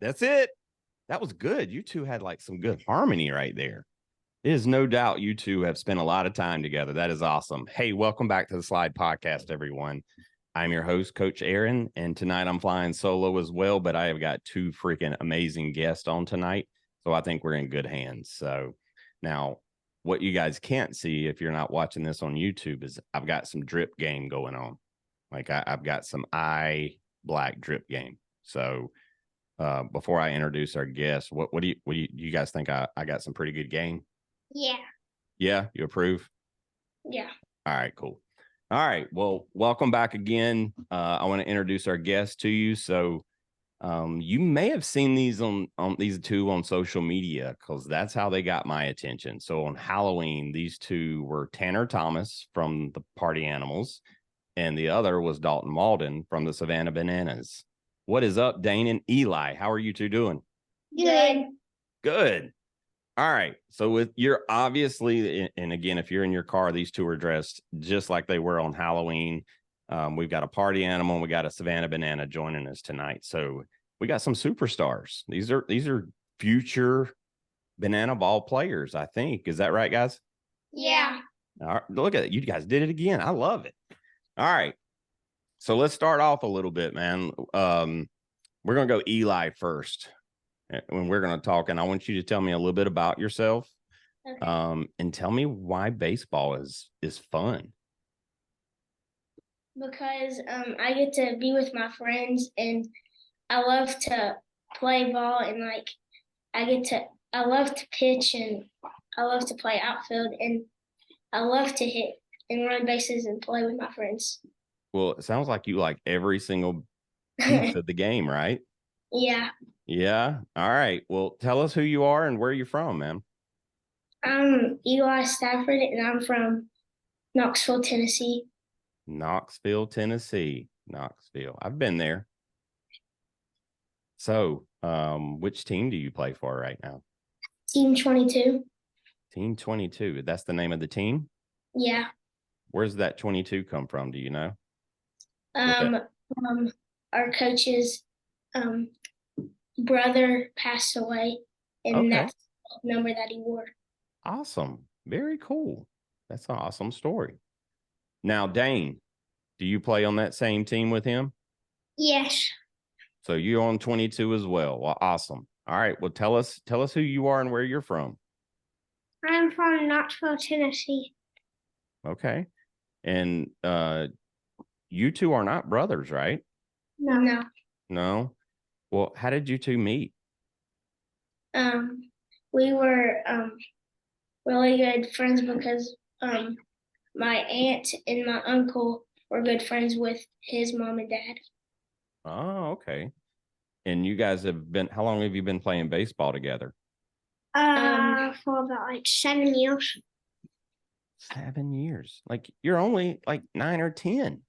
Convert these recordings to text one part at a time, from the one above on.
That's it. That was good. You two had like some good harmony right there. There's no doubt you two have spent a lot of time together. That is awesome. Hey, welcome back to the Slide Podcast, everyone. I'm your host, Coach Aaron, and tonight I'm flying solo as well, but I have got two freaking amazing guests on tonight, so I think we're in good hands. So now, what you guys can't see if you're not watching this on YouTube is I've got some drip game going on. Like I've got some eye black drip game. So before I introduce our guests, what do you guys think? I got some pretty good game. Yeah. Yeah, you approve? Yeah. All right, cool. All right, well, welcome back again. I want to introduce our guests to you. So you may have seen these on these two on social media because that's how they got my attention. So on Halloween, these two were Tanner Thomas from the Party Animals, and the other was Dalton Mauldin from the Savannah Bananas. What is up, Dayne and Eli? How are you two doing? Good. Good. All right. So you're obviously, and again, if you're in your car, these two are dressed just like they were on Halloween. We've got a party animal and we got a Savannah Banana joining us tonight. So we got some superstars. These are future banana ball players, I think. Is that right, guys? Yeah. All right. Look at it. You guys did it again. I love it. All right. So let's start off a little bit, man. We're going to go Eli first. When we're going to talk, and I want you to tell me a little bit about yourself, Okay. and tell me why baseball is fun. Because I get to be with my friends and I love to play ball and I love to pitch and I love to play outfield and I love to hit and run bases and play with my friends. Well, it sounds like you like every single piece of the game, right? Yeah. Yeah. All right. Well, tell us who you are and where you're from, man. I'm Eli Stafford and I'm from Knoxville, Tennessee. Knoxville, Tennessee. Knoxville. I've been there. So, which team do you play for right now? Team 22. Team 22. That's the name of the team? Yeah. Where's that 22 come from? Do you know? From our coach's brother passed away, and that's the number that he wore. Awesome. Very cool. That's an awesome story. Now, Dayne, do you play on that same team with him? Yes. So you're on 22 as well. Well, awesome. All right. Well, tell us who you are and where you're from. I'm from Knoxville, Tennessee. Okay. And you two are not brothers, right? No. No. Well, how did you two meet? We were really good friends because my aunt and my uncle were good friends with his mom and dad. Oh, okay. And you guys have been, how long have you been playing baseball together? For about like 7 years. 7 years. Like you're only like 9 or 10.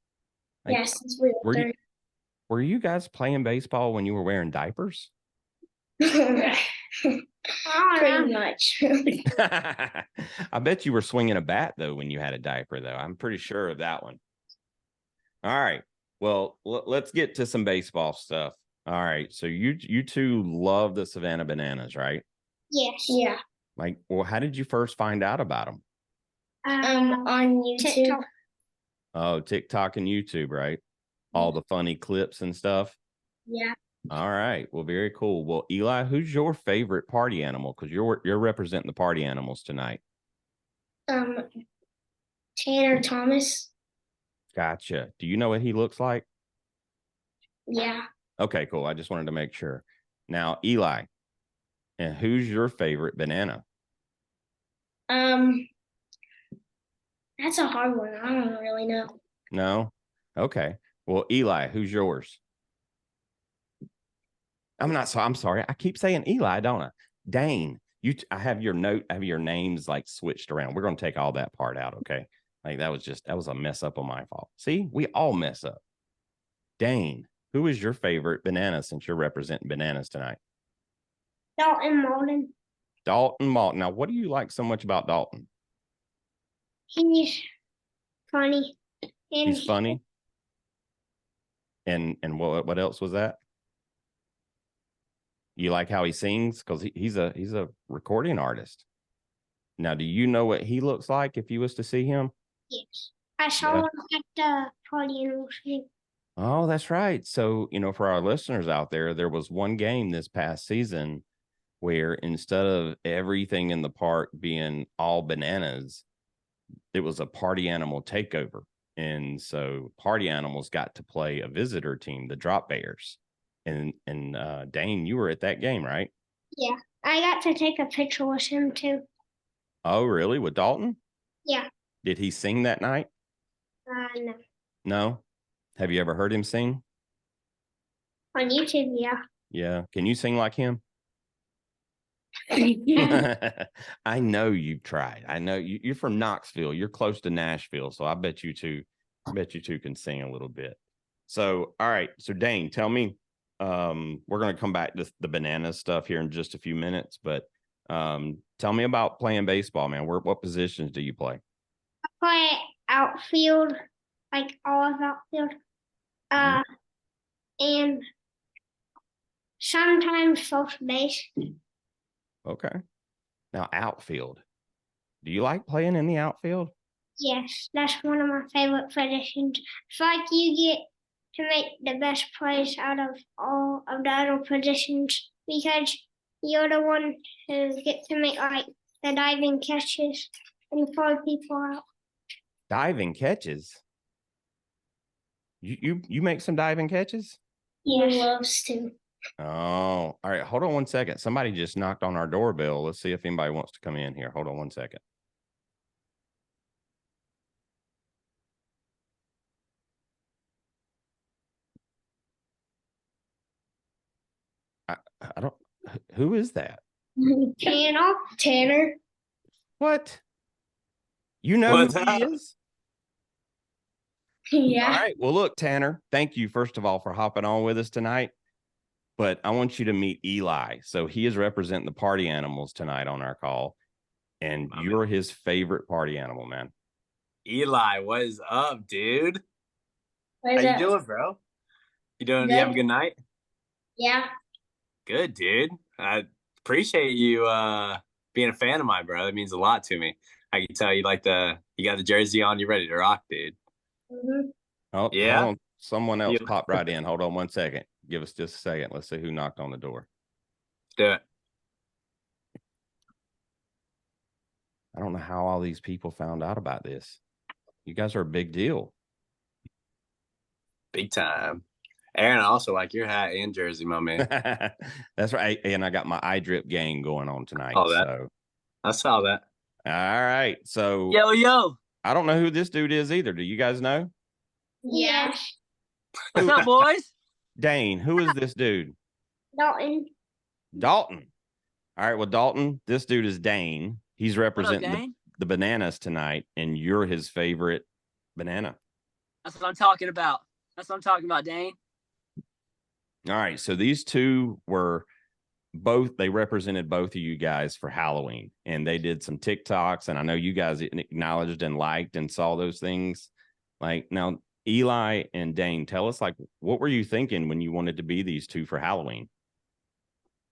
Like, Yes, since we were 30. Were you guys playing baseball when you were wearing diapers? Pretty much. I bet you were swinging a bat, though, when you had a diaper, though. I'm pretty sure of that one. All right. Well, let's get to some baseball stuff. All right. So you two love the Savannah Bananas, right? Yes. Yeah. Like, well, how did you first find out about them? On YouTube. TikTok. Oh, TikTok and YouTube, right? All the funny clips and stuff. Yeah. All right. Well, very cool. Well, Eli, who's your favorite party animal? Because you're representing the party animals tonight. Tanner Thomas. Gotcha. Do you know what he looks like? Yeah. Okay, cool. I just wanted to make sure. Now, Eli, and who's your favorite banana? That's a hard one. I don't really know. No? Okay. Well, Eli, who's yours? I'm sorry. I keep saying Eli, don't I? Dayne, I have your names like switched around. We're going to take all that part out, okay? Like that was a mess up on my fault. See, we all mess up. Dayne, who is your favorite banana since you're representing bananas tonight? Dalton Mauldin. Dalton Mauldin. Now, what do you like so much about Dalton? He's funny. He's funny. And what else was that? You like how he sings? Because he's a recording artist. Now, do you know what he looks like if you was to see him? Yes. I saw him at the party anniversary. Oh, that's right. So, for our listeners out there was one game this past season where instead of everything in the park being all bananas, it was a party animal takeover. And so party animals got to play a visitor team, the Drop Bears. And Dane, you were at that game, right? Yeah. I got to take a picture with him too. Oh, really? With Dalton? Yeah. Did he sing that night? No. No. Have you ever heard him sing? On YouTube, yeah. Yeah. Can you sing like him? I know you've tried. I know you're from Knoxville. You're close to Nashville, so I bet you two can sing a little bit. So, all right. So, Dane, tell me. We're going to come back to the banana stuff here in just a few minutes, but tell me about playing baseball, man. What positions do you play? I play outfield, like all of outfield. And sometimes first base. Okay. Now, outfield. Do you like playing in the outfield? Yes, that's one of my favorite positions. It's like you get to make the best plays out of all of the other positions because you're the one who gets to make like the diving catches and pull people out. Diving catches? You make some diving catches? He loves to. Oh, all right. Hold on one second. Somebody just knocked on our doorbell. Let's see if anybody wants to come in here. Hold on one second. I don't. Who is that? Tanner. What? You know What's who he is? Yeah. All right. Well, look, Tanner, thank you, first of all, for hopping on with us tonight. But I want you to meet Eli. So he is representing the party animals tonight on our call. And you're his favorite party animal, man. Eli, what is up, dude? How you doing, bro? You doing? Good. You have a good night? Yeah. Good, dude. I appreciate you being a fan of mine, bro. That means a lot to me. I can tell you got the jersey on. You ready to rock, dude? Mm-hmm. Oh, yeah. Hold on. Someone else popped right in. Hold on one second. Give us just a second. Let's see who knocked on the door. Do it. I don't know how all these people found out about this. You guys are a big deal. Big time. Aaron, I also like your hat and jersey, my man. That's right. And I got my eye drip gang going on tonight. So I saw that. All right. So yo. I don't know who this dude is either. Do you guys know? Yeah. What's up, boys? Dane, who is this dude? Dalton. Dalton. All right. Well, Dalton, this dude is Dane. He's representing the bananas tonight, and you're his favorite banana. That's what I'm talking about. Dane. All right. So these two were they represented both of you guys for Halloween, and they did some TikToks, and I know you guys acknowledged and liked and saw those things. Like, now, Eli and Dane, tell us, like, what were you thinking when you wanted to be these two for Halloween?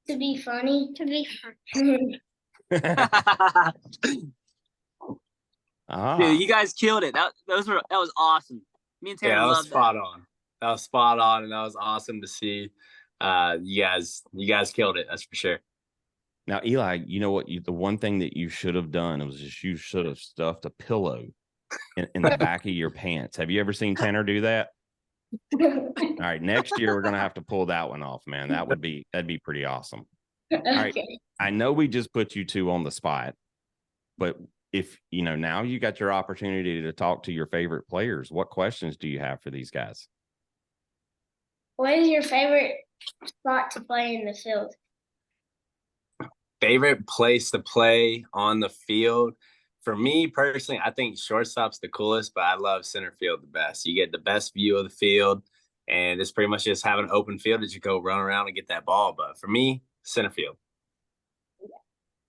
To be funny. Dude, you guys killed it. That was awesome. Me and Tanner loved that. That was spot on, and that was awesome to see. You guys killed it. That's for sure. Now, Eli, you know what? The one thing that you should have done was you should have stuffed a pillow in the back of your pants. Have you ever seen Tanner do that? All right, next year we're gonna have to pull that one off, man. That'd be pretty awesome. All right, I know we just put you two on the spot, but if now you got your opportunity to talk to your favorite players, what questions do you have for these guys? What is your favorite spot to play in the field? Favorite place to play on the field? For me personally, I think shortstop's the coolest, but I love center field the best. You get the best view of the field, and it's pretty much just having an open field that you go run around and get that ball. But for me, center field.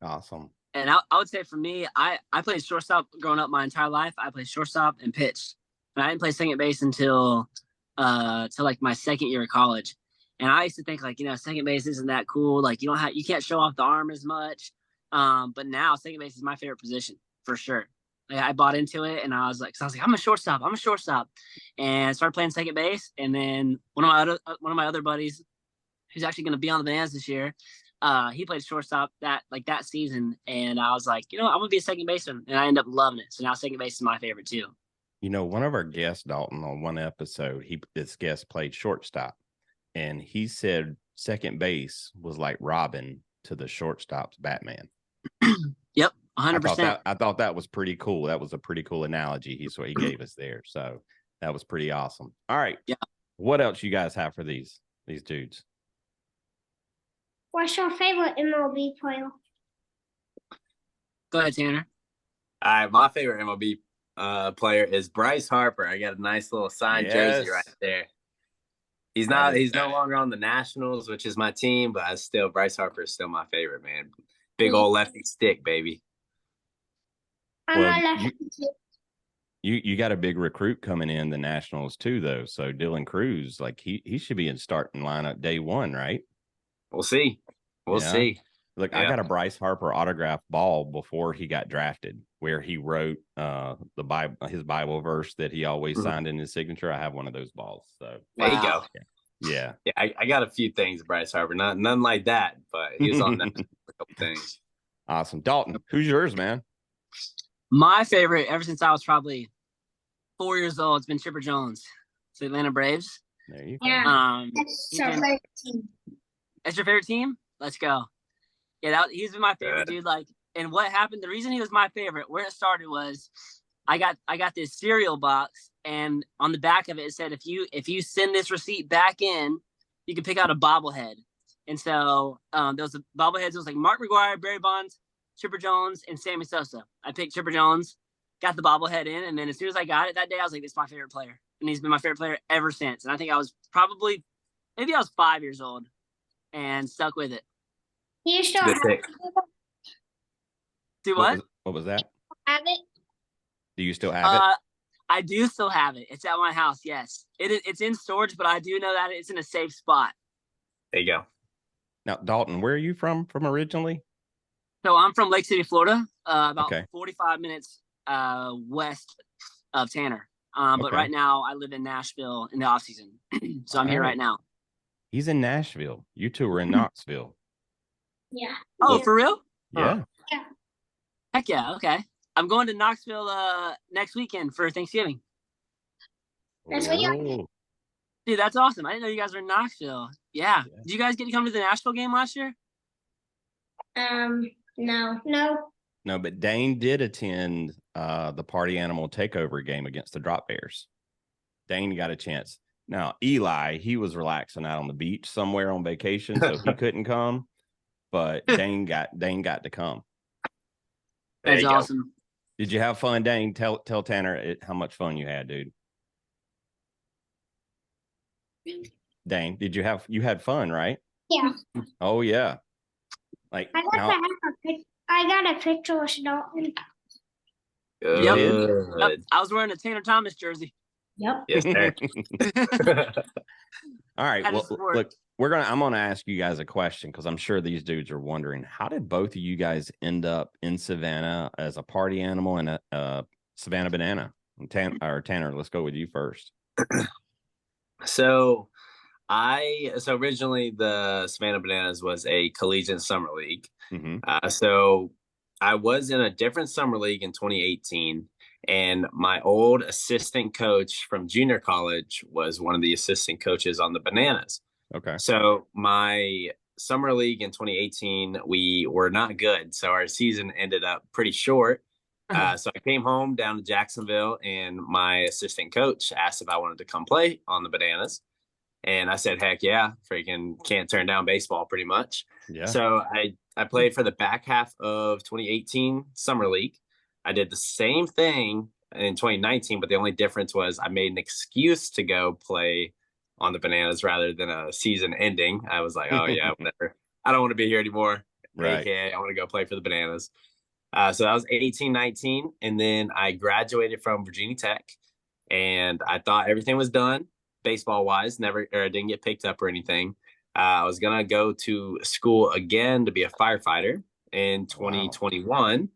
Awesome. And I would say for me, I played shortstop growing up my entire life. I played shortstop and pitched. And I didn't play second base until like my second year of college. And I used to think like, second base isn't that cool. Like you can't show off the arm as much. But now second base is my favorite position for sure. Like, I bought into it and I was like, I'm a shortstop. And I started playing second base. And then one of my other buddies who's actually going to be on the Bananas this year, he played shortstop that season. And I was like, I'm going to be a second baseman. And I ended up loving it. So now second base is my favorite too. One of our guests, Dalton, on one episode, this guest played shortstop. And he said second base was like Robin to the shortstop's Batman. Yep, 100%. I thought that was pretty cool. That was a pretty cool analogy. What he gave us there. So that was pretty awesome. All right. Yeah. What else you guys have for these dudes? What's your favorite MLB player? Go ahead, Tanner. All right, my favorite MLB player is Bryce Harper. I got a nice little signed jersey right there. He's no longer on the Nationals, which is my team, but Bryce Harper is still my favorite, man. Big old lefty stick, baby. You got a big recruit coming in the Nationals too, though. So Dylan Cruz, like he should be in starting lineup day one, right? We'll see. We'll see. Look, I got a Bryce Harper autographed ball before he got drafted, where he wrote his Bible verse that he always signed in his signature. I have one of those balls. So there you go. Yeah. I got a few things, Bryce Harper. None like that, but he was on that a couple things. Awesome. Dalton, who's yours, man? My favorite, ever since I was probably 4 years old, it's been Chipper Jones. It's the Atlanta Braves. There you go. Yeah. That's our favorite team. That's your favorite team? Let's go. Yeah, he's been my favorite dude. Like, and what happened? The reason he was my favorite, where it started was, I got this cereal box, and on the back of it, it said if you send this receipt back in, you can pick out a bobblehead. And so there was the bobbleheads. It was like Mark McGwire, Barry Bonds, Chipper Jones, and Sammy Sosa. I picked Chipper Jones, got the bobblehead in, and then as soon as I got it that day, I was like, "This is my favorite player," and he's been my favorite player ever since. And I think I was maybe I was 5 years old, and stuck with it. You still have it? Do what? What was that? Have it? Do you still have it? I do still have it. It's at my house. Yes, it's in storage, but I do know that it's in a safe spot. There you go. Now, Dalton, where are you from originally? So I'm from Lake City, Florida, about 45 minutes west of Tanner. But right now I live in Nashville in the off season, so I'm here right now. He's in Nashville. You two are in Knoxville. Yeah. Oh, for real? Yeah. Yeah. Heck yeah. Okay. I'm going to Knoxville next weekend for Thanksgiving. That's what you. Dude, that's awesome. I didn't know you guys were in Knoxville. Yeah. Did you guys get to come to the Nashville game last year? No. No, but Dayne did attend the Party Animal Takeover game against the Drop Bears. Dayne got a chance. Now, Eli, he was relaxing out on the beach somewhere on vacation, so he couldn't come. But Dayne got to come. That's awesome. Did you have fun, Dayne? Tell Tanner how much fun you had, dude. Dayne, you had fun, right? Yeah. Oh yeah. Like I got a picture with Dalton. Yep. I was wearing a Tanner Thomas jersey. Yep. Yes, sir. All right. Well, look, I'm gonna ask you guys a question because I'm sure these dudes are wondering, how did both of you guys end up in Savannah as a party animal and a Savannah Banana? Tanner, let's go with you first. So originally the Savannah Bananas was a collegiate summer league. Mm-hmm. So I was in a different summer league in 2018, and my old assistant coach from junior college was one of the assistant coaches on the Bananas. Okay. So my summer league in 2018, we were not good. So our season ended up pretty short. So I came home down to Jacksonville, and my assistant coach asked if I wanted to come play on the Bananas. And I said, heck yeah, freaking can't turn down baseball pretty much. Yeah. So I played for the back half of 2018 summer league. I did the same thing in 2019, but the only difference was I made an excuse to go play on the Bananas rather than a season ending. I was like, oh yeah, whatever. I don't want to be here anymore. Right. Okay, I want to go play for the Bananas. So that was 18-19. And then I graduated from Virginia Tech, and I thought everything was done baseball wise. Didn't get picked up or anything. I was gonna go to school again to be a firefighter in 2021,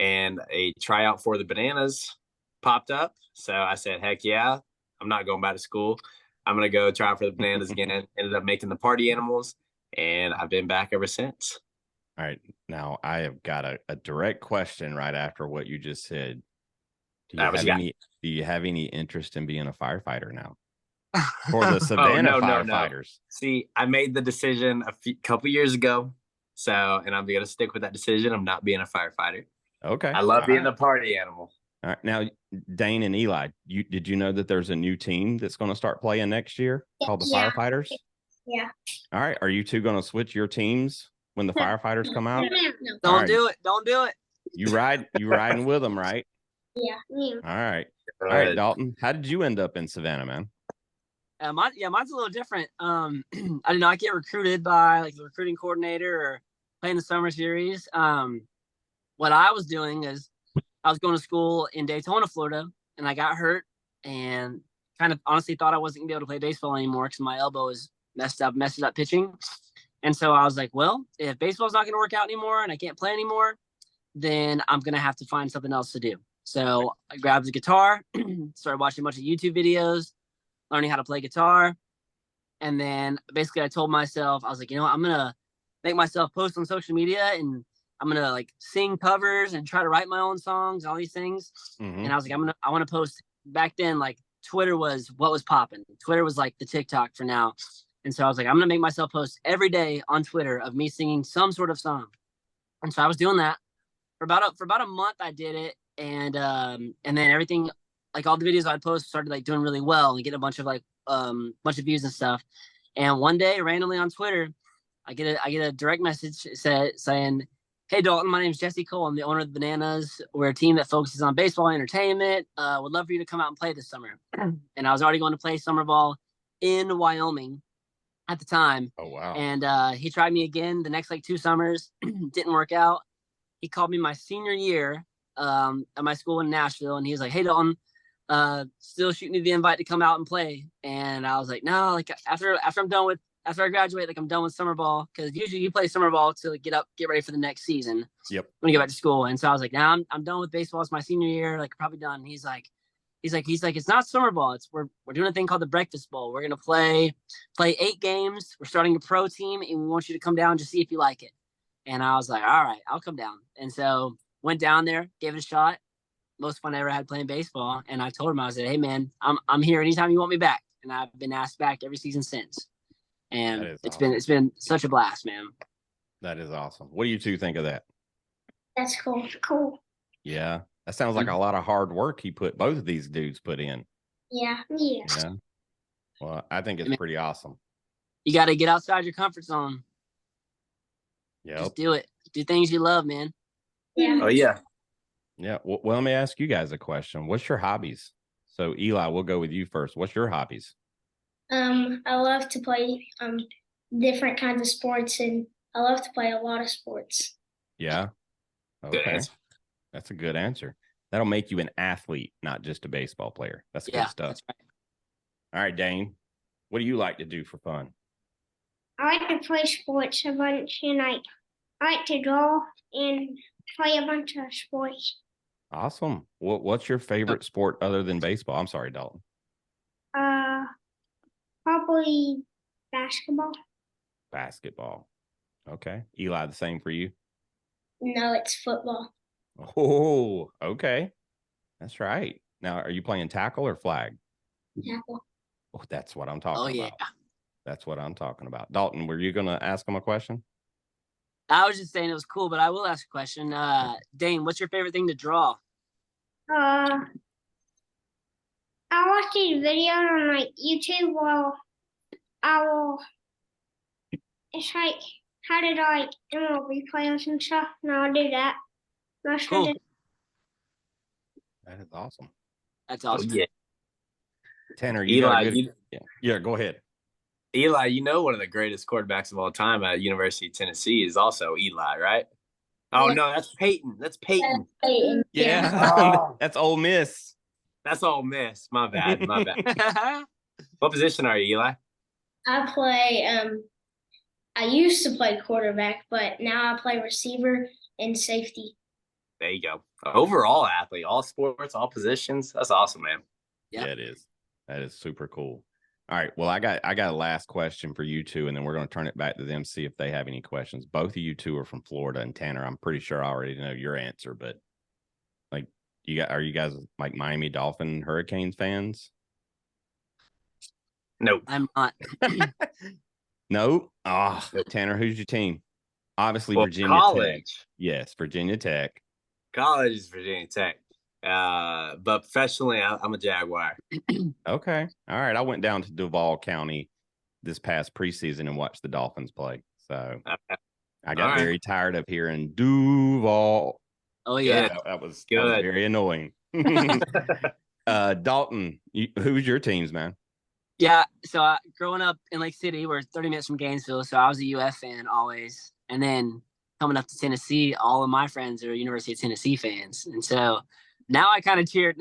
and a tryout for the Bananas popped up. So I said, heck yeah, I'm not going back to school. I'm gonna go try for the Bananas again. Ended up making the party animals, and I've been back ever since. All right. Now I have got a direct question right after what you just said. Do you have any interest in being a firefighter now? For the Savannah firefighters. See, I made the decision a couple years ago. So, and I'm gonna stick with that decision. I'm not being a firefighter. Okay. I love being a party animal. All right. Now, Dane and Eli, did you know that there's a new team that's going to start playing next year called the Firefighters? Yeah. All right. Are you two going to switch your teams when the Firefighters come out? No. Don't do it. Don't do it. You riding with them, right? Yeah. All right. All right, Dalton. How did you end up in Savannah, man? Mine's a little different. I don't know. I get recruited by like the recruiting coordinator or playing the summer series. What I was doing is I was going to school in Daytona, Florida, and I got hurt and kind of honestly thought I wasn't gonna be able to play baseball anymore because my elbow is messed up pitching. And so I was like, well, if baseball's not going to work out anymore and I can't play anymore, then I'm going to have to find something else to do. So I grabbed the guitar, started watching a bunch of YouTube videos, learning how to play guitar. And then basically I told myself, I was like, you know what, I'm going to make myself post on social media and I'm going to like sing covers and try to write my own songs, all these things. Mm-hmm. And I was like, I want to post. Back then, like Twitter was what was popping. Twitter was like the TikTok for now. And so I was like, I'm going to make myself post every day on Twitter of me singing some sort of song. And so I was doing that for about a month. I did it. And then everything, like all the videos I'd post started like doing really well and get a bunch of views and stuff. And one day randomly on Twitter, I get a direct message saying, hey Dalton, my name is Jesse Cole. I'm the owner of the Bananas. We're a team that focuses on baseball and entertainment. Would love for you to come out and play this summer. And I was already going to play summer ball in Wyoming at the time. Oh wow. And he tried me again the next like 2 summers. Didn't work out. He called me my senior year at my school in Nashville, and he was like, hey Dalton, still shooting you the invite to come out and play. And I was like, no, like after I graduate, like I'm done with summer ball, because usually you play summer ball to get ready for the next season. Yep. When you get back to school. And so I was like, nah, I'm done with baseball. It's my senior year, like probably done. And he's like, it's not summer ball. We're doing a thing called the Breakfast Bowl. We're gonna play 8 games. We're starting a pro team, and we want you to come down to see if you like it. And I was like, all right, I'll come down. And so went down there, gave it a shot. Most fun I ever had playing baseball. And I told him, I said, hey man, I'm here anytime you want me back. And I've been asked back every season since. And it's been such a blast, man. That is awesome. What do you two think of that? That's cool. Cool. Yeah. That sounds like a lot of hard work both of these dudes put in. Yeah. Well, I think it's pretty awesome. You got to get outside your comfort zone. Yeah. Just do it. Do things you love, man. Yeah. Oh, yeah. Yeah. Well, let me ask you guys a question. What's your hobbies? So, Eli, we'll go with you first. What's your hobbies? I love to play different kinds of sports, and I love to play a lot of sports. Yeah. Okay. That's a good answer. That'll make you an athlete, not just a baseball player. That's good stuff. That's right. All right, Dane, what do you like to do for fun? I like to play sports a bunch, and I like to draw and play a bunch of sports. Awesome. What's your favorite sport other than baseball? I'm sorry, Dalton. Probably basketball. Basketball. Okay. Eli, the same for you? No, it's football. Oh, okay. That's right. Now, are you playing tackle or flag? Tackle. Oh, that's what I'm talking about. That's what I'm talking about. Dalton, were you going to ask him a question? I was just saying it was cool, but I will ask a question. Dane, what's your favorite thing to draw? I watch these videos on like YouTube. Well, it's like, how did I MLB players and stuff? No, I'll do that. Cool. That is awesome. That's awesome. Oh, yeah. Tanner, Eli, yeah, go ahead. Eli, one of the greatest quarterbacks of all time at University of Tennessee is also Eli, right? Oh, no, that's Peyton. That's Peyton. Yeah. That's Ole Miss. That's Ole Miss. My bad. What position are you, Eli? I play I used to play quarterback, but now I play receiver and safety. There you go. Overall athlete, all sports, all positions. That's awesome, man. Yep. Yeah, it is. That is super cool. All right. Well, I got a last question for you two, and then we're going to turn it back to them, see if they have any questions. Both of you two are from Florida, and Tanner, I'm pretty sure I already know your answer, but like, are you guys like Miami Dolphin Hurricanes fans? No, I'm not. No. Oh, Tanner, who's your team? Obviously, Virginia college. Tech. Yes, Virginia Tech. College is Virginia Tech. But professionally, I'm a Jaguar. Okay. All right. I went down to Duval County this past preseason and watched the Dolphins play. So I got very tired of hearing Duval. Oh, yeah. That was very annoying. Dalton, who's your teams, man? Yeah. So growing up in Lake City, we're 30 minutes from Gainesville. So I was a UF fan always. And then coming up to Tennessee, all of my friends are University of Tennessee fans. And so now I kind of cheer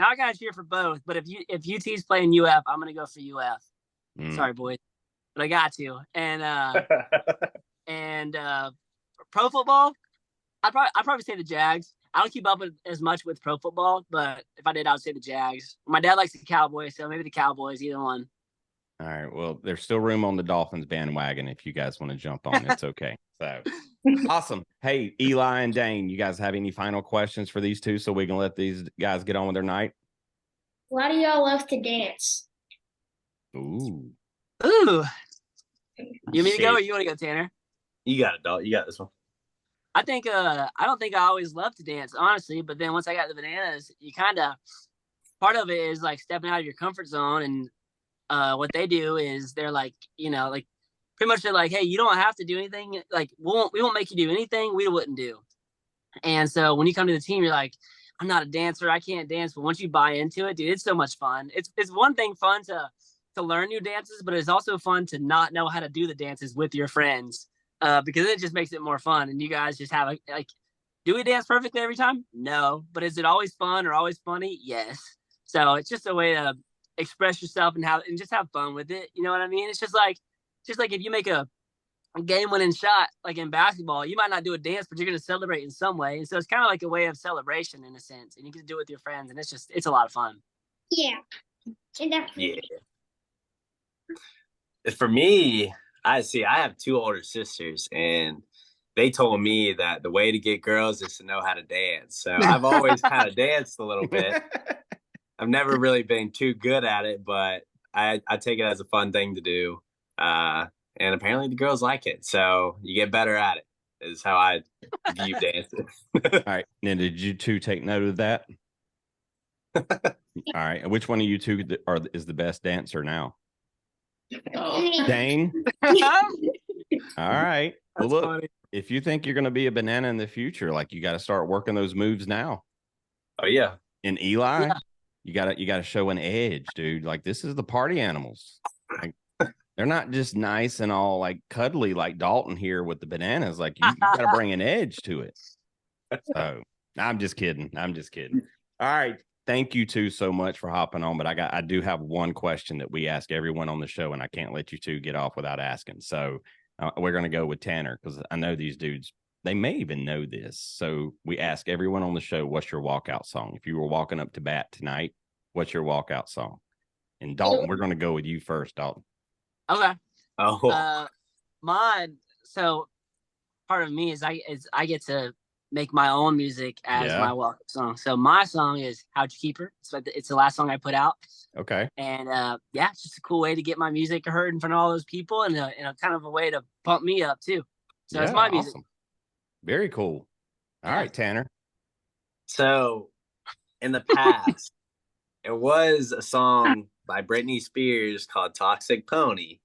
for both. But if UT's playing UF, I'm gonna go for UF. Sorry, boys, but I got to. And pro football, I'd probably say the Jags. I don't keep up as much with pro football, but if I did, I would say the Jags. My dad likes the Cowboys, so maybe the Cowboys, either one. All right. Well, there's still room on the Dolphins bandwagon if you guys want to jump on. It's okay. So awesome. Hey, Eli and Dayne, you guys have any final questions for these two so we can let these guys get on with their night? Why do y'all love to dance? Ooh. You want me to go or you want to go, Tanner? You got it, Dalton. You got this one. I think I don't think I always loved to dance, honestly, but then once I got the Bananas, you kind of part of it is like stepping out of your comfort zone, and what they do is they're like, like pretty much they're like, hey, you don't have to do anything. Like we won't make you do anything we wouldn't do. And so when you come to the team, you're like, I'm not a dancer, I can't dance. But once you buy into it, dude, it's so much fun. It's one thing fun to learn new dances, but it's also fun to not know how to do the dances with your friends, because it just makes it more fun. And you guys just have like, do we dance perfectly every time? No. But is it always fun or always funny? Yes. So it's just a way to express yourself and just have fun with it. You know what I mean? It's just like if you make a game-winning shot, like in basketball, you might not do a dance, but you're going to celebrate in some way. And so it's kind of like a way of celebration in a sense, and you can do it with your friends, and it's a lot of fun. Yeah. Yeah. For me, I have two older sisters, and they told me that the way to get girls is to know how to dance. So I've always kind of danced a little bit. I've never really been too good at it, but I take it as a fun thing to do. And apparently the girls like it. So you get better at it, is how I view dancing. All right. Now, did you two take note of that? All right. Which one of you two is the best dancer now? Dayne? All right. Well, look, funny. If you think you're going to be a banana in the future, like you got to start working those moves now. Oh, yeah. And Eli, you got to show an edge, dude. Like, this is the party animals. Like, they're not just nice and all like cuddly like Dalton here with the bananas. Like, you got to bring an edge to it. So I'm just kidding. All right. Thank you two so much for hopping on. But I do have one question that we ask everyone on the show, and I can't let you two get off without asking. So we're going to go with Tanner, because I know these dudes, they may even know this. So we ask everyone on the show, what's your walkout song? If you were walking up to bat tonight, what's your walkout song? And Dalton, we're going to go with you first, Dalton. Okay. Oh. Mine. So part of me is I get to make my own music as my walkout song. So my song is "How'd You Keep Her." It's the last song I put out. Okay. And it's just a cool way to get my music heard in front of all those people, and a kind of a way to pump me up too. So it's my music. Awesome. Very cool. All right, Tanner. So in the past, it was a song by Britney Spears called "Toxic Pony."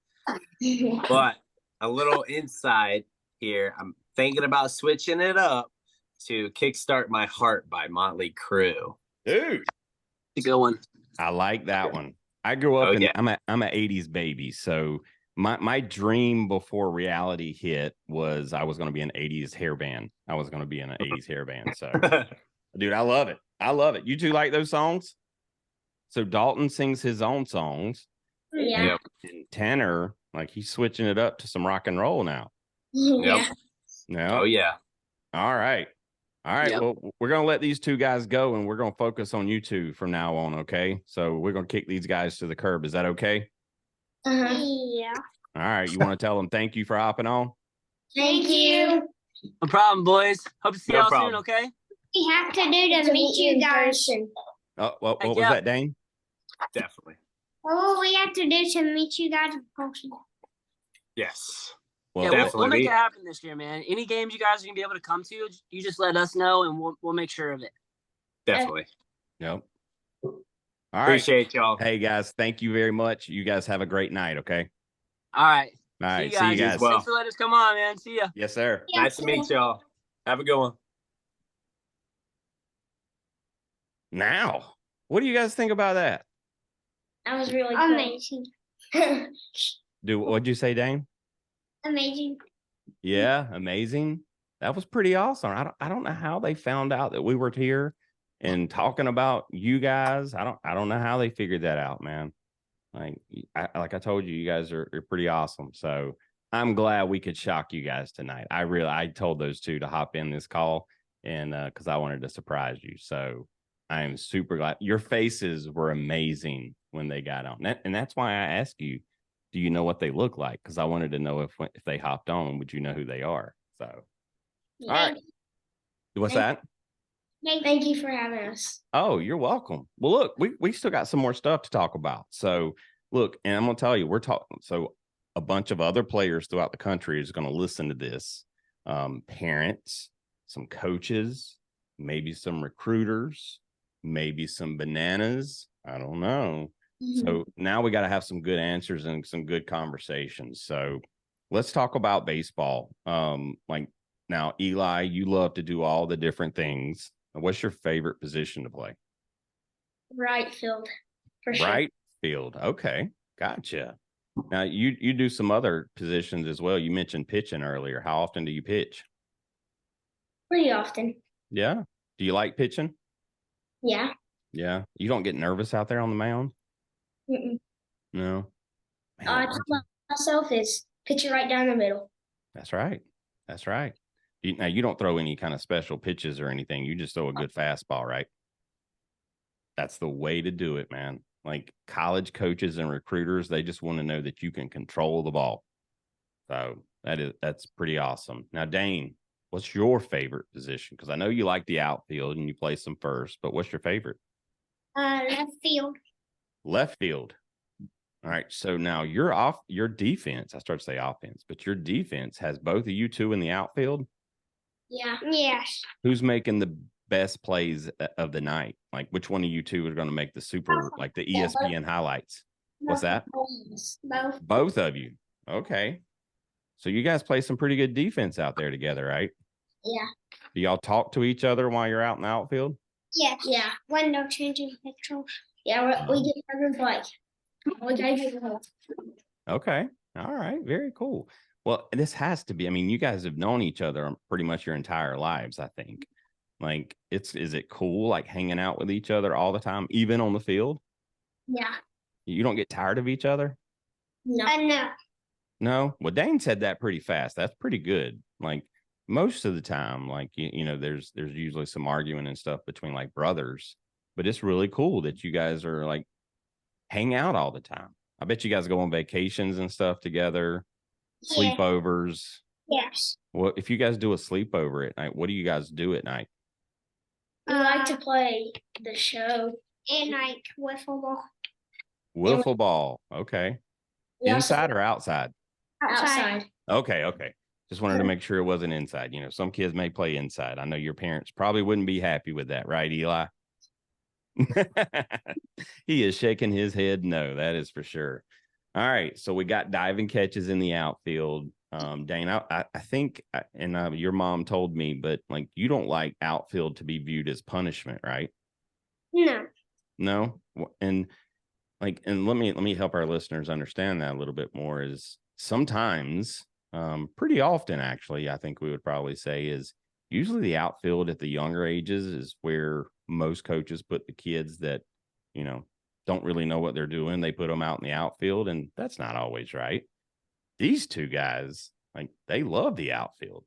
But a little insight here, I'm thinking about switching it up to "Kickstart My Heart" by Motley Crue. Dude, a good one. I like that one. I grew up I'm a 80s baby, so my dream before reality hit was I was going to be an 80s hair band. I was going to be in an 80s hair band. So, dude, I love it. You two like those songs? So Dalton sings his own songs. Yeah. And Tanner, like, he's switching it up to some rock and roll now. Yeah. No. Oh yeah. All right. All right. Yep. Well, we're going to let these two guys go and we're going to focus on you two from now on. Okay. So we're going to kick these guys to the curb. Is that okay? Yeah. All right. You want to tell them thank you for hopping on? Thank you. No problem, boys. Hope to see No y'all problem. soon, okay? We have to do to meet you guys. Oh, what Heck was yeah. that, Dane? Definitely. What we have to do to meet you guys in person? Yes. Well, Yeah, definitely. we'll make it happen this year, man. Any games you guys are gonna be able to come to, you just let us know, and we'll make sure of it. Definitely. Yep. All right. Appreciate y'all. Hey, guys, thank you very much. You guys have a great night, okay? All right. All right. See See you you guys. guys. Well. Thanks for letting us come on, man. See ya. Yes, sir. Nice to meet y'all. Have a good one. Now, what do you guys think about that? That was really amazing. What'd you say, Dane? Amazing. Yeah, amazing. That was pretty awesome. I don't know how they found out that we were here and talking about you guys. I don't know how they figured that out, man. Like I told you, you guys are pretty awesome. So I'm glad we could shock you guys tonight. I told those two to hop in this call and because I wanted to surprise you. So I am super glad. Your faces were amazing when they got on. And that's why I asked you, do you know what they look like? Because I wanted to know if they hopped on, would you know who they are? So, all right. What's that? Thank you for having us. Oh, you're welcome. Well, look, we still got some more stuff to talk about. So, look, and I'm going to tell you, we're talking. So, a bunch of other players throughout the country is going to listen to this. Parents, some coaches, maybe some recruiters, maybe some bananas. I don't know. So now we got to have some good answers and some good conversations. So let's talk about baseball. Like now, Eli, you love to do all the different things. What's your favorite position to play? Right field, for sure. Right field. Okay, gotcha. Now you do some other positions as well. You mentioned pitching earlier. How often do you pitch? Pretty often. Yeah. Do you like pitching? Yeah. Yeah. You don't get nervous out there on the mound? Mm-mm. No. All I tell myself is pitch it right down the middle. That's right. That's right. Now, you don't throw any kind of special pitches or anything. You just throw a good fastball, right? That's the way to do it, man. Like college coaches and recruiters, they just want to know that you can control the ball. So that's pretty awesome. Now, Dane, what's your favorite position? Because I know you like the outfield and you play some first, but what's your favorite? Left field. Left field. All right. So now your defense, I start to say offense, but your defense has both of you two in the outfield. Yeah. Yes. Who's making the best plays of the night? Like which one of you two are going to make the super, like the ESPN highlights? What's that? Both. Both of you. Okay. So you guys play some pretty good defense out there together, right? Yeah. Do y'all talk to each other while you're out in the outfield? Yes. Yeah. Window changing pictures. Yeah, we get every play. Okay. All right. Very cool. Well, this has to be, I mean, you guys have known each other pretty much your entire lives, I think. Like, is it cool, like hanging out with each other all the time, even on the field? Yeah. You don't get tired of each other? No. No. No? Well, Dane said that pretty fast. That's pretty good. Like, most of the time, like, you know, there's usually some arguing and stuff between like brothers, but it's really cool that you guys are like hang out all the time. I bet you guys go on vacations and stuff together, sleepovers. Yes. Well, if you guys do a sleepover at night, what do you guys do at night? We like to play the show and like wiffle ball. Wiffle ball. Okay. Inside or outside? Outside. Okay. Just wanted to make sure it wasn't inside. You know, some kids may play inside. I know your parents probably wouldn't be happy with that, right, Eli? He is shaking his head. No, that is for sure. All right. So we got diving catches in the outfield. Dane, I think, and your mom told me, but like you don't like outfield to be viewed as punishment, right? No. And like, and let me help our listeners understand that a little bit more. Is sometimes, pretty often actually, I think we would probably say is usually the outfield at the younger ages is where most coaches put the kids that, you know, don't really know what they're doing. They put them out in the outfield, and that's not always right. These two guys, Like they love the outfield.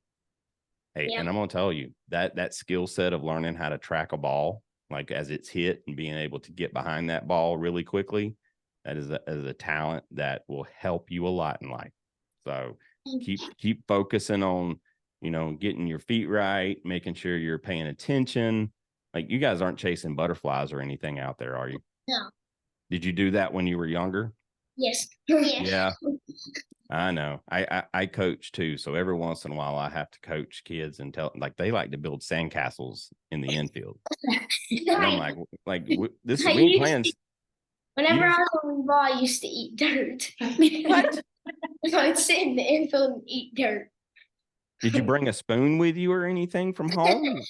Hey, Yeah. and I'm gonna tell you that skill set of learning how to track a ball, like as it's hit and being able to get behind that ball really quickly, that is a talent that will help you a lot in life. So keep focusing on, getting your feet right, making sure you're paying attention. Like you guys aren't chasing butterflies or anything out there, are you? No. Did you do that when you were younger? Yes. Yeah. I know. I coach too, so every once in a while I have to coach kids and tell like they like to build sandcastles in the infield. And I'm like this we ain't playing. Whenever I was on the ball, I used to eat dirt. What? So I'd sit in the infield and eat dirt. Did you bring a spoon with you or anything from home?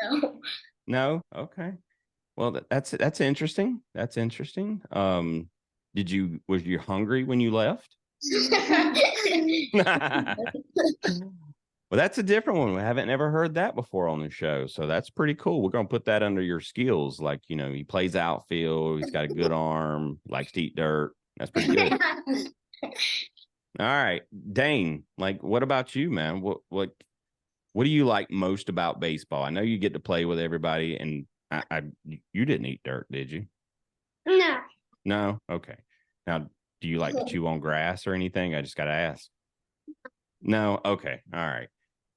No. No. Okay. Well, that's interesting. That's interesting. Was you hungry when you left? Well, that's a different one. We haven't never heard that before on the show. So that's pretty cool. We're going to put that under your skills. Like, he plays outfield. He's got a good arm, likes to eat dirt. That's pretty good. All right. Dayne, like, what about you, man? What do you like most about baseball? I know you get to play with everybody, and you didn't eat dirt, did you? No. No? Okay. Now, do you like to chew on grass or anything? I just got to ask. No? Okay. All right.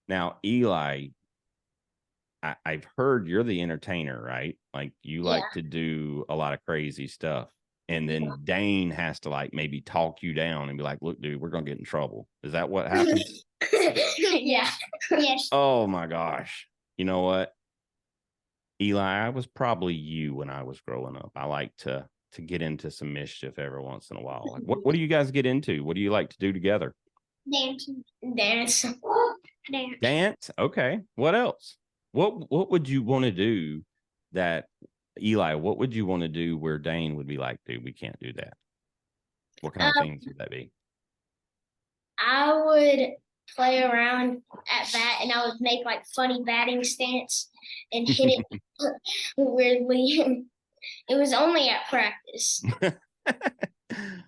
Now, Eli, I've heard you're the entertainer, right? Like you like to do a lot of crazy stuff. And then Dayne has to like maybe talk you down and be like, look, dude, we're going to get in trouble. Is that what happens? Yeah. Yes. Oh my gosh. You know what? Eli, I was probably you when I was growing up. I like to get into some mischief every once in a while. Like, what do you guys get into? What do you like to do together? Dance. Dance. Okay. What else? What would you want to do that, Eli, what would you want to do where Dayne would be like, dude, we can't do that? What kind of things would that be? I would play around at bat and I would make like funny batting stance and hit it weirdly. It was only at practice. If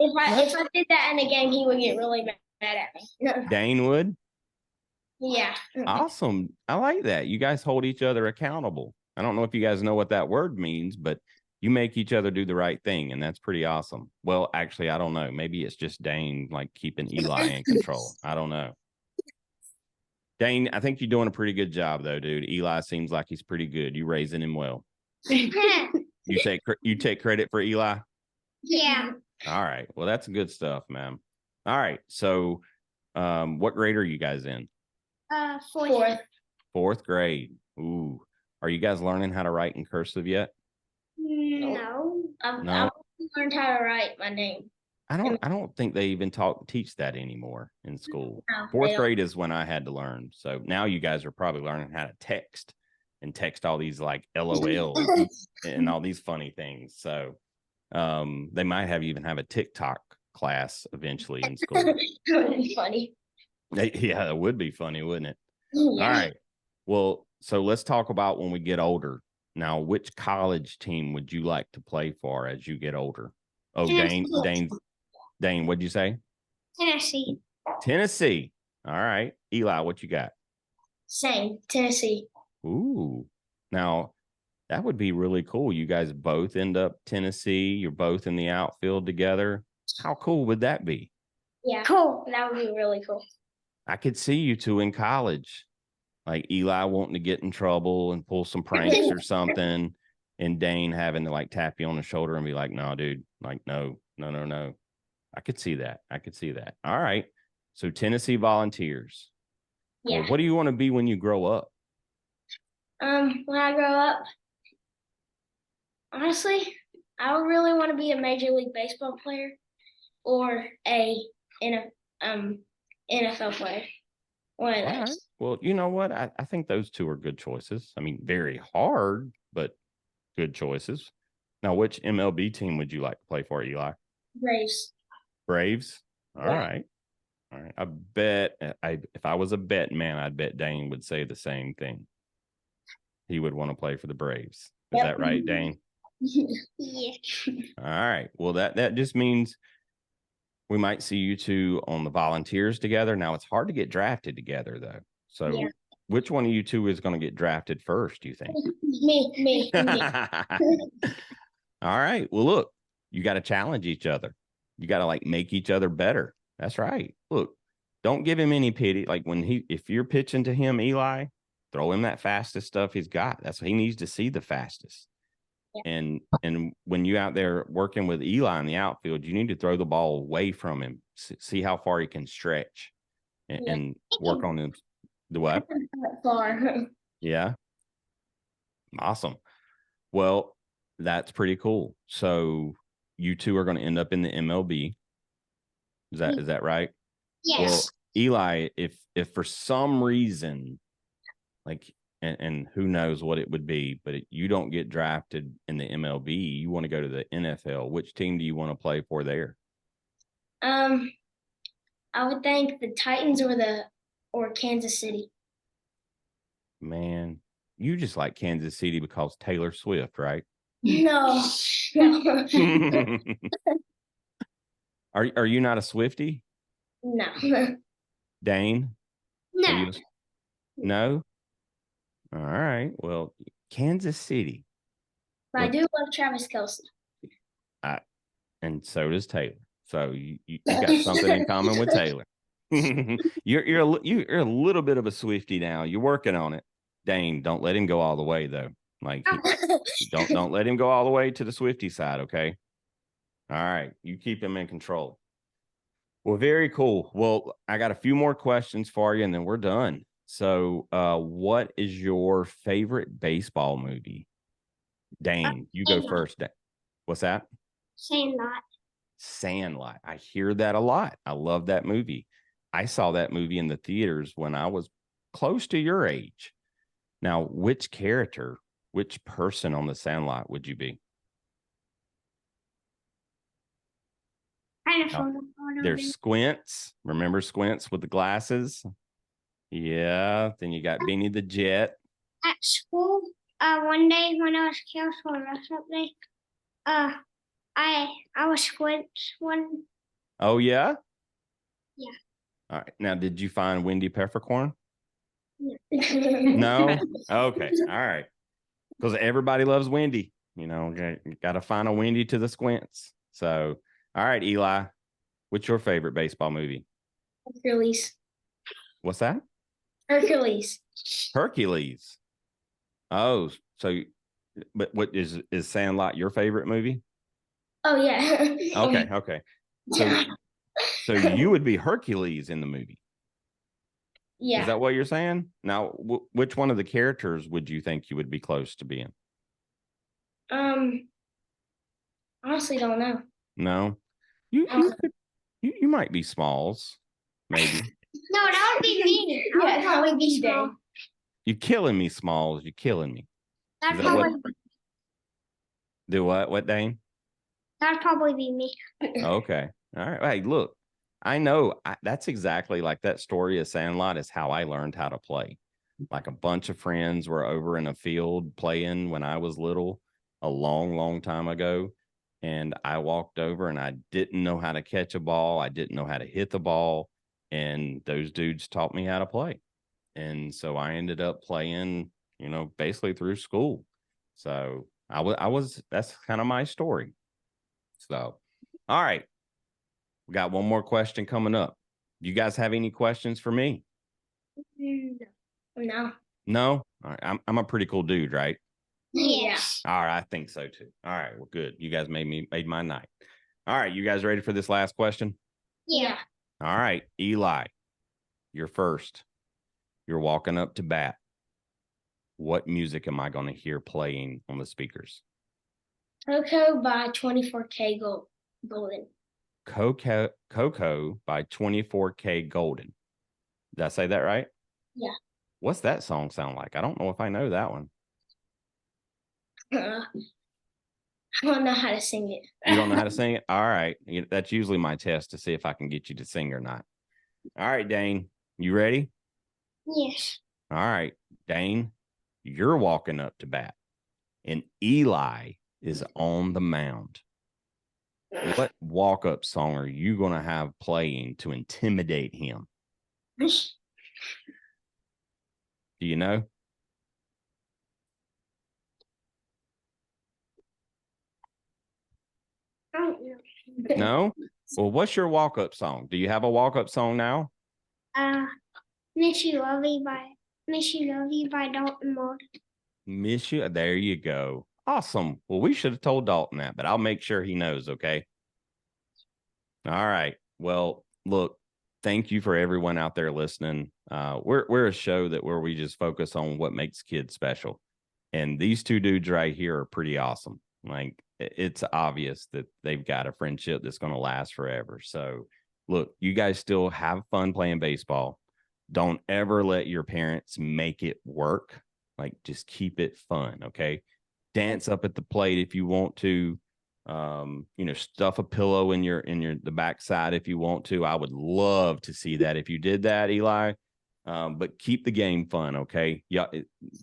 I did that in a game, he would get really mad at me. Dayne would? Yeah. Awesome. I like that. You guys hold each other accountable. I don't know if you guys know what that word means, but you make each other do the right thing, and that's pretty awesome. Well, actually, I don't know. Maybe it's just Dayne like keeping Eli in control. I don't know. Dayne, I think you're doing a pretty good job, though, dude. Eli seems like he's pretty good. You raising him well. You take credit for Eli? Yeah. All right. Well, that's good stuff, man. All right. So, what grade are you guys in? Fourth. Fourth grade. Ooh. Are you guys learning how to write in cursive yet? No. No. I've learned how to write my name. I don't think they even teach that anymore in school. No, Fourth grade is when I had to learn. So now you guys are probably learning how to text all these like LOL and all these funny things. So they might even have a TikTok class eventually in school. That would be funny. Yeah, it would be funny, wouldn't it? Yeah. All right. Well, so let's talk about when we get older. Now, which college team would you like to play for as you get older? Oh, Dayne, what'd you say? Tennessee. Tennessee. All right. Eli, what you got? Same. Tennessee. Ooh. Now, that would be really cool. You guys both end up Tennessee. You're both in the outfield together. How cool would that be? Yeah. Cool. That would be really cool. I could see you two in college. Like Eli wanting to get in trouble and pull some pranks or something, and Dayne having to like tap you on the shoulder and be like, no, dude, like, no. I could see that. All right. So Tennessee Volunteers. Yeah. Well, what do you want to be when you grow up? When I grow up, honestly, I would really want to be a Major League Baseball player or a NFL player. One of those. All right. Well, you know what? I think those two are good choices. I mean, very hard, but good choices. Now, which MLB team would you like to play for, Eli? Braves? All right. I bet if I was a bet man, I'd bet Dayne would say the same thing. He would want to play for the Braves. Is that right, Dayne? Yeah. All right. Well, that just means We might see you two on the Volunteers together. Now, it's hard to get drafted together, though. So, Yeah. which one of you two is going to get drafted first, do you think? Me. All right. Well, look, you got to challenge each other. You got to like make each other better. That's right. Look, don't give him any pity. Like if you're pitching to him, Eli, throw him that fastest stuff he's got. That's what he needs to see, the fastest. Yeah. And when you're out there working with Eli in the outfield, you need to throw the ball away from him. See how far he can stretch and work on him. The what? Far. Yeah. Awesome. Well, that's pretty cool. So you two are going to end up in the MLB. Is that right? Yes. Well, Eli, if for some reason, like, and who knows what it would be, but you don't get drafted in the MLB, you want to go to the NFL. Which team do you want to play for there? I would think the Titans or Kansas City. Man, you just like Kansas City because Taylor Swift, right? No. Are you not a Swiftie? No. Dane? No. No? All right. Well, Kansas City. But I do love Travis Kelce. And so does Taylor. So you got something in common with Taylor. You're a little bit of a Swiftie now. You're working on it. Dane, don't let him go all the way though. Like don't let him go all the way to the Swiftie side, okay? All right. You keep him in control. Well, very cool. Well, I got a few more questions for you and then we're done. So what is your favorite baseball movie? Dane, you go first. What's that? Sandlot. Sandlot. I hear that a lot. I love that movie. I saw that movie in the theaters when I was close to your age. Now, which person on the Sandlot would you be? There's Squints. Remember Squints with the glasses? Yeah. Then you got Beanie the Jet. At school, one day when I was careful or something, I was Squints one. Oh yeah? Yeah. All right. Now, did you find Wendy Peppercorn? No. No? Okay. All right. Because everybody loves Wendy. You know, got to find a Wendy to the Squints. So, all right, Eli, what's your favorite baseball movie? Hercules. What's that? Hercules. Hercules. Oh, so, but what is Sandlot your favorite movie? Oh, yeah. Okay. So you would be Hercules in the movie. Yeah. Is that what you're saying? Now, which one of the characters would you think you would be close to being? Honestly, don't know. No, you might be Smalls, maybe. No, that would be me. Yeah, that would be small. You're killing me, Smalls. You're killing me. That'd probably do what? What, Dane? That'd probably be me. Okay. All right. Hey, look, I know that's exactly like that story of Sandlot is how I learned how to play. Like a bunch of friends were over in a field playing when I was little, a long, long time ago. And I walked over and I didn't know how to catch a ball. I didn't know how to hit the ball. And those dudes taught me how to play. And so I ended up playing, basically through school. So that's kind of my story. So, all right. We got one more question coming up. Do you guys have any questions for me? No. No? All right. I'm a pretty cool dude, right? Yeah. All right. I think so too. All right. Well, good. You guys made my night. All right. You guys ready for this last question? Yeah. All right. Eli, you're first. You're walking up to bat. What music am I going to hear playing on the speakers? Coco by 24K Golden. Coco by 24K Golden. Did I say that right? Yeah. What's that song sound like? I don't know if I know that one. I don't know how to sing it. You don't know how to sing it? All right. That's usually my test to see if I can get you to sing or not. All right, Dane. You ready? Yes. All right. Dane, you're walking up to bat. And Eli is on the mound. what walk-up song are you going to have playing to intimidate him? Do you know? I don't know. No? Well, what's your walk-up song? Do you have a walk-up song now? Miss You Love You by Dalton Mauldin. Miss You. There you go. Awesome. Well, we should have told Dalton that, but I'll make sure he knows, okay? All right. Well, look, thank you for everyone out there listening. We're a show where we just focus on what makes kids special. And these two dudes right here are pretty awesome. Like, it's obvious that they've got a friendship that's going to last forever. So, look, you guys still have fun playing baseball. Don't ever let your parents make it work. Like, just keep it fun, okay? Dance up at the plate if you want to. Stuff a pillow in the backside if you want to. I would love to see that if you did that, Eli. But keep the game fun, okay? Yeah,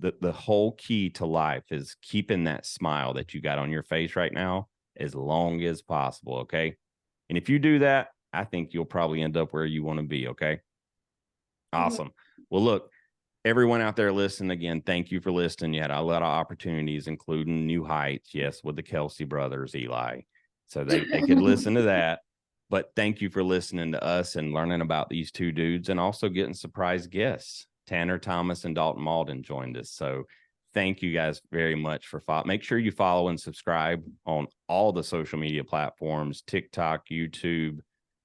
the whole key to life is keeping that smile that you got on your face right now as long as possible, okay? And if you do that, I think you'll probably end up where you want to be, okay? Awesome. Well, look, everyone out there listening, again, thank you for listening. You had a lot of opportunities, including New Heights, yes, with the Kelsey brothers, Eli. So they could listen to that. But thank you for listening to us and learning about these two dudes and also getting surprise guests. Tanner Thomas and Dalton Mauldin joined us. So thank you guys very much for make sure you follow and subscribe on all the social media platforms, TikTok, YouTube,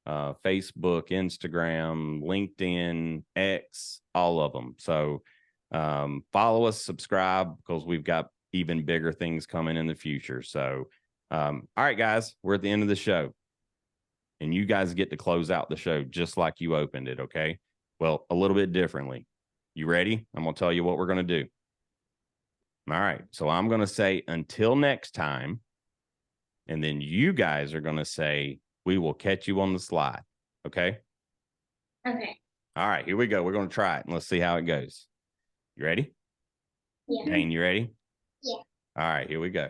Facebook, Instagram, LinkedIn, X, all of them. So follow us, subscribe, because we've got even bigger things coming in the future. So, all right, guys, we're at the end of the show. And you guys get to close out the show just like you opened it, okay? Well, a little bit differently. You ready? I'm going to tell you what we're going to do. All right. So I'm going to say until next time. And then you guys are going to say, we will catch you on the slide. Okay? Okay. All right. Here we go. We're going to try it. And let's see how it goes. You ready? Yeah. Dayne, you ready? Yeah. All right. Here we go.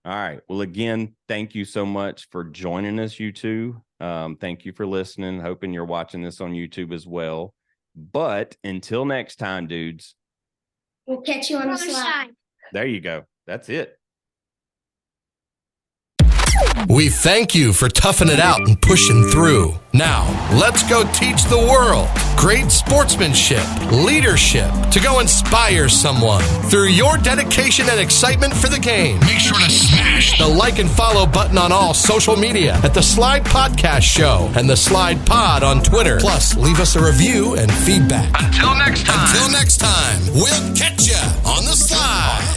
All right. Well, again, thank you so much for joining us, you two. Thank you for listening. Hoping you're watching this on YouTube as well. But until next time, dudes. We'll catch you on the slide. There you go. That's it. We thank you for toughing it out and pushing through. Now, let's go teach the world great sportsmanship, leadership, to go inspire someone through your dedication and excitement for the game. Make sure to smash the like and follow button on all social media at The Slide Podcast Show and The Slide Pod on Twitter. Plus, leave us a review and feedback. Until next time, we'll catch ya on the slide.